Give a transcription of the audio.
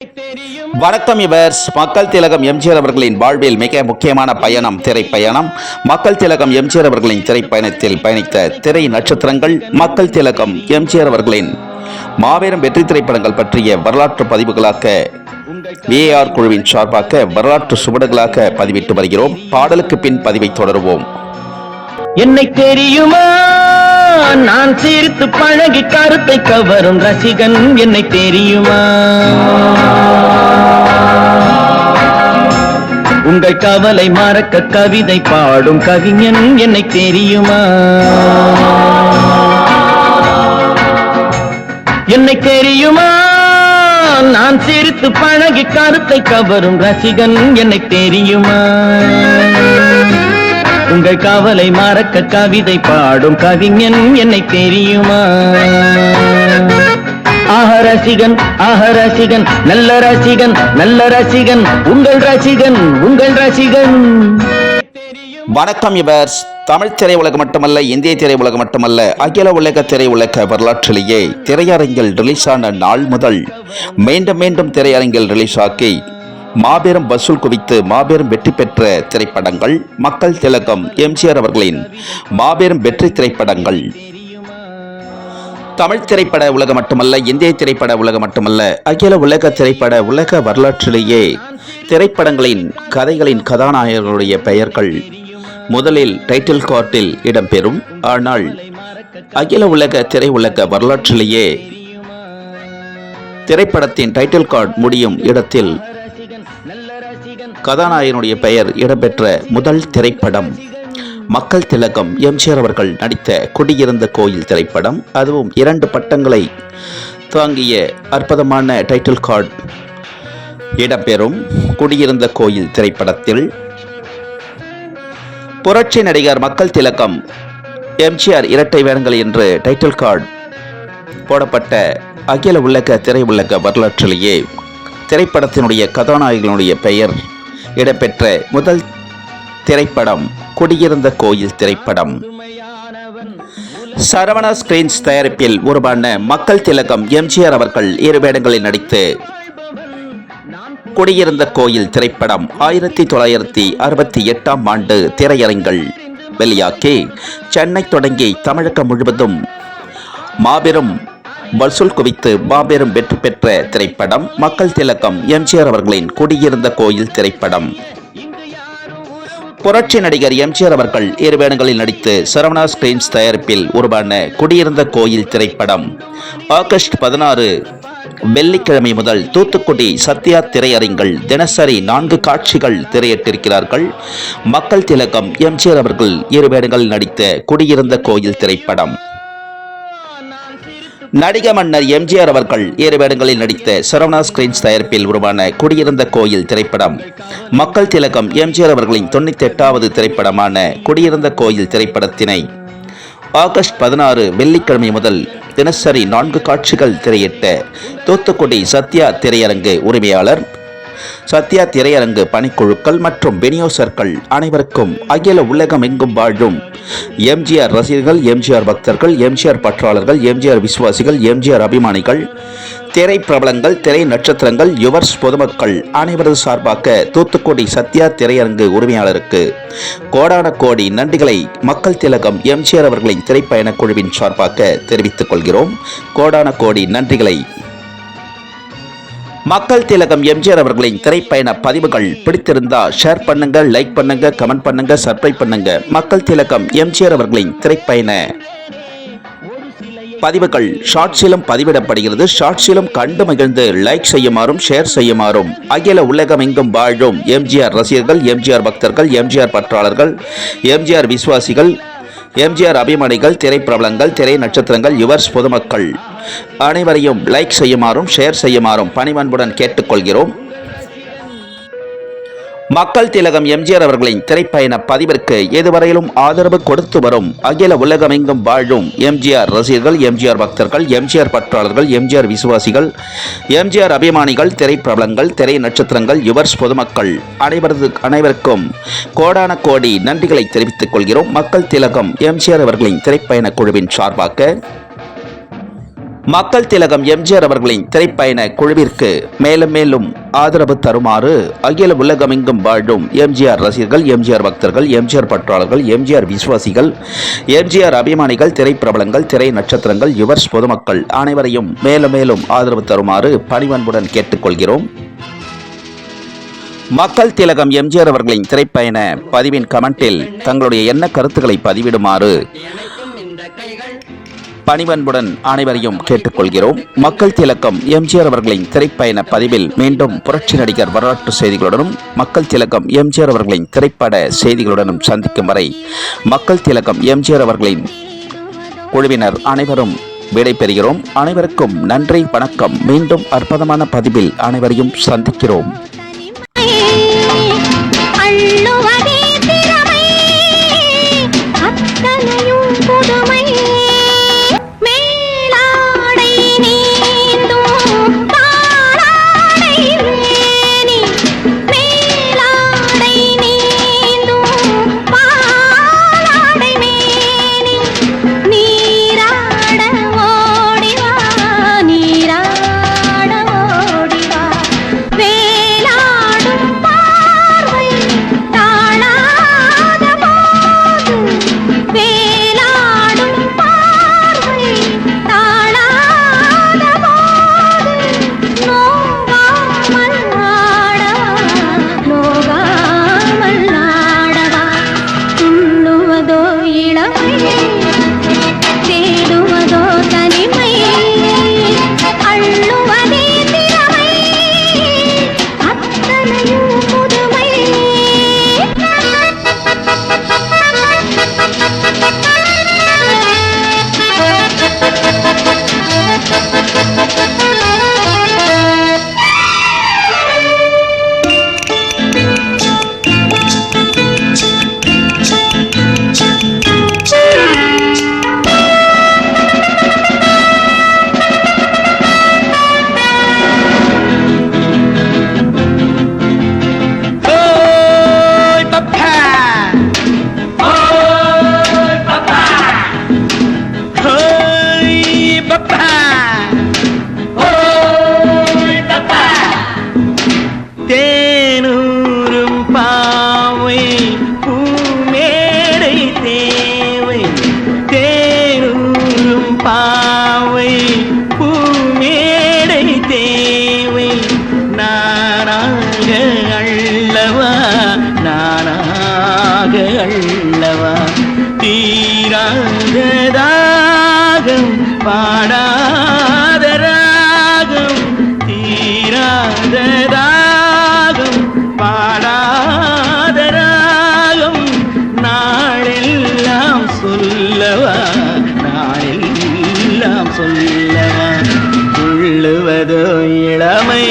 வணக்கம் இவர்ஸ். மக்கள் திலகம் எம்ஜிஆர் அவர்களின் வாழ்வில் மிக முக்கியமான பயணம் திரைப்பயணம். மக்கள் திலகம் எம்ஜிஆர் அவர்களின் திரைப்பயணத்தில் பயணித்த திரை நட்சத்திரங்கள், மக்கள் திலகம் எம்ஜிஆர் அவர்களின் மாபெரும் வெற்றி திரைப்படங்கள் பற்றிய வரலாற்று பதிவுகளாக VAR குழுவின் சார்பாக வரலாற்று சுவடுகளாக பதிவிட்டு வருகிறோம். பாடலுக்கு பின் பதிவை தொடருவோம். என்னை தெரியுமா, நான் சிரித்து பழகி கருத்தை கவரும் ரசிகன். என்னை தெரியுமா, உங்கள் கவலை மறக்க கவிதை பாடும் கவிஞன். என்னை தெரியுமா, என்னை தெரியுமா, நான் சிரித்து பழகி கருத்தை கவரும் ரசிகன். என்னை தெரியுமா, உங்கள் கவலை மறக்க கவிதை பாடும் கவிஞன். என்னை தெரியுமா, ஆஹ ரசிகன், ஆஹ ரசிகன், நல்ல ரசிகன், நல்ல ரசிகன், உங்கள் ரசிகன், உங்கள் ரசிகன். வணக்கம் இவர்ஸ். தமிழ் திரையுலகம் மட்டுமல்ல, இந்திய திரையுலகம் மட்டுமல்ல, அகில உலக திரையுலக வரலாற்றிலேயே திரையரங்கில் ரிலீஸ் ஆன நாள் முதல் மீண்டும் மீண்டும் திரையரங்கில் ரிலீஸ் ஆக்கி மாபெரும் வசூல் குவித்து மாபெரும் வெற்றி பெற்ற திரைப்படங்கள் மக்கள் திலகம் எம்ஜிஆர் அவர்களின் மாபெரும் வெற்றி திரைப்படங்கள். தமிழ் திரைப்பட உலகம் மட்டுமல்ல, இந்திய திரைப்பட உலகம் மட்டுமல்ல, அகில உலக திரைப்பட உலக வரலாற்றிலேயே திரைப்படங்களின் கதைகளின் கதாநாயகர்களுடைய பெயர்கள் முதலில் டைட்டில் கார்டில் இடம்பெறும். ஆனால் அகில உலக திரையுலக வரலாற்றிலேயே திரைப்படத்தின் டைட்டில் கார்டு முடியும் இடத்தில் கதாநாயகனுடைய பெயர் இடம்பெற்ற முதல் திரைப்படம் மக்கள் திலகம் எம்ஜிஆர் அவர்கள் நடித்த குடியிருந்த கோயில் திரைப்படம். அதுவும் 2 பட்டங்களை தாங்கிய அற்புதமான டைட்டில் கார்டு இடம்பெறும் குடியிருந்த கோயில் திரைப்படத்தில் புரட்சி நடிகர் மக்கள் திலகம் எம்ஜிஆர் இரட்டை வேடங்கள் என்று டைட்டில் கார்டு போடப்பட்ட அகில உலக திரையுலக வரலாற்றிலேயே திரைப்படத்தினுடைய கதாநாயகனுடைய பெயர் இடம்பெற்ற முதல் திரைப்படம் குடியிருந்த கோயில் திரைப்படம். சரவணா ஸ்கிரீன்ஸ் தயாரிப்பில் உருவான மக்கள் திலகம் எம்ஜிஆர் அவர்கள் 2 வேடங்களில் நடித்து குடியிருந்த கோயில் திரைப்படம் 1968ஆம் ஆண்டு திரையரங்கில் வெளியாக்கி சென்னை தொடங்கி தமிழகம் முழுவதும் மாபெரும் வசூல் குவித்து மாபெரும் வெற்றி பெற்ற திரைப்படம் மக்கள் திலகம் எம்ஜிஆர் அவர்களின் குடியிருந்த கோயில் திரைப்படம். புரட்சி நடிகர் எம்ஜிஆர் அவர்கள் 2 வேடங்களில் நடித்து சரவணா ஸ்கிரீன்ஸ் தயாரிப்பில் உருவான குடியிருந்த கோயில் திரைப்படம் ஆகஸ்ட் 16 வெள்ளிக்கிழமை முதல் தூத்துக்குடி சத்யா திரையரங்கில் தினசரி 4 காட்சிகள் திரையிட்டிருக்கிறார்கள். மக்கள் திலகம் எம்ஜிஆர் அவர்கள் 2 வேடங்களில் நடித்த குடியிருந்த கோயில் திரைப்படம். நடிக மன்னர் எம்ஜிஆர் அவர்கள் 2 வேடங்களில் நடித்த சரவணா ஸ்கிரீன்ஸ் தயாரிப்பில் உருவான குடியிருந்த கோயில் திரைப்படம் மக்கள் திலகம் எம்ஜிஆர் அவர்களின் 98வது திரைப்படமான குடியிருந்த கோயில் திரைப்படத்தினை ஆகஸ்ட் 16 வெள்ளிக்கிழமை முதல் தினசரி 4 காட்சிகள் திரையிட்ட தூத்துக்குடி சத்யா திரையரங்கு உரிமையாளர், சத்யா திரையரங்கு பணிக்குழுக்கள் மற்றும் விநியோகர்கள் அனைவருக்கும் அகில உலகம் எங்கும் வாழும் எம்ஜிஆர் ரசிகர்கள், எம்ஜிஆர் பக்தர்கள், எம்ஜிஆர் பற்றாளர்கள், எம்ஜிஆர் விசுவாசிகள், எம்ஜிஆர் அபிமானிகள், திரை பிரபலங்கள், திரை நட்சத்திரங்கள், யுவர்ஸ் பொதுமக்கள் அனைவரது சார்பாக தூத்துக்குடி சத்யா திரையரங்கு உரிமையாளருக்கு கோடான கோடி நன்றிகளை மக்கள் திலகம் எம்ஜிஆர் அவர்களின் திரைப்பயண குழுவின் சார்பாக தெரிவித்துக் கொள்கிறோம். கோடான கோடி நன்றிகளை. மக்கள் திலகம் எம்ஜிஆர் அவர்களின் திரைப்பயண பதிவுகள் பிடித்திருந்தா ஷேர் பண்ணுங்க, லைக் பண்ணுங்க, கமெண்ட் பண்ணுங்க, சப்ஸ்கிரைப் பண்ணுங்க. மக்கள் திலகம் எம்ஜிஆர் அவர்களின் திரைப்பயண பதிவுகள் ஷார்ட்ஸிலும் பதிவிடப்படுகிறது. ஷார்ட்ஸிலும் கண்டு மகிழ்ந்து லைக் செய்யுமாறும் ஷேர் செய்யுமாறும் அகில உலகம் எங்கும் வாழும் எம்ஜிஆர் ரசிகர்கள், எம்ஜிஆர் பக்தர்கள், எம்ஜிஆர் பற்றாளர்கள், எம்ஜிஆர் விசுவாசிகள், எம்ஜிஆர் அபிமானிகள், திரைப்பிரபலங்கள், திரை நட்சத்திரங்கள், யுவர்ஸ் பொதுமக்கள் அனைவரையும் லைக் செய்யுமாறும் ஷேர் செய்யுமாறும் பணிவன்புடன் கேட்டுக்கொள்கிறோம். மக்கள் திலகம் எம்ஜிஆர் அவர்களின் திரைப்பயண பதிவிற்கு இதுவரையிலும் ஆதரவு கொடுத்து வரும் அகில உலகமெங்கும் வாழும் எம்ஜிஆர் ரசிகர்கள், எம்ஜிஆர் பக்தர்கள், எம்ஜிஆர் பற்றாளர்கள், எம்ஜிஆர் விசுவாசிகள், எம்ஜிஆர் அபிமானிகள், திரைப்பிரபலங்கள், திரை நட்சத்திரங்கள், யுவர்ஸ் பொதுமக்கள் அனைவருக்கும் கோடான கோடி நன்றிகளை தெரிவித்துக் கொள்கிறோம். மக்கள் திலகம் எம்ஜிஆர் அவர்களின் திரைப்பயண குழுவின் சார்பாக மக்கள் திலகம் எம்ஜிஆர் அவர்களின் திரைப்பயண குழுவிற்கு மேலும் மேலும் ஆதரவு தருமாறு அகில உலகமெங்கும் வாழும் எம்ஜிஆர் ரசிகர்கள், எம்ஜிஆர் பக்தர்கள், எம்ஜிஆர் பற்றாளர்கள், எம்ஜிஆர் விசுவாசிகள், எம்ஜிஆர் அபிமானிகள், திரைப்பிரபலங்கள், திரை நட்சத்திரங்கள், யுவர்ஸ் பொதுமக்கள் அனைவரையும் மேலும் மேலும் ஆதரவு தருமாறு பணிவன்புடன் கேட்டுக்கொள்கிறோம். மக்கள் திலகம் எம்ஜிஆர் அவர்களின் திரைப்பயண பதிவின் கமெண்டில் தங்களுடைய எண்ண கருத்துக்களை பதிவிடுமாறு பணிவன்புடன் அனைவரையும் கேட்டுக்கொள்கிறோம். மக்கள் திலகம் எம்ஜிஆர் அவர்களின் திரைப்பயண பதிவில் மீண்டும் புரட்சி நடிகர் வரலாற்று செய்திகளுடனும் மக்கள் திலகம் எம்ஜிஆர் அவர்களின் திரைப்பட செய்திகளுடனும் சந்திக்கும் வரை மக்கள் திலகம் எம்ஜிஆர் அவர்களின் குழுவினர் அனைவரும் விடைபெறுகிறோம். அனைவருக்கும் நன்றி, வணக்கம். மீண்டும் அற்புதமான பதிவில் அனைவரையும் சந்திக்கிறோம். தேனூரும் பாவை பூமேடை தேவை, தேனூரும் பாவை பூமேடை தேவை. நானாக அள்ளவா, நானாக அள்ளவா, தீராத தாகம் பாடாத ராகம், தீராத தாகம் பாடாத ராகம். நாளெல்லாம் சொல்லவா, நாளெல்லாம் சொல்லவா, துள்ளுவதோ இளமை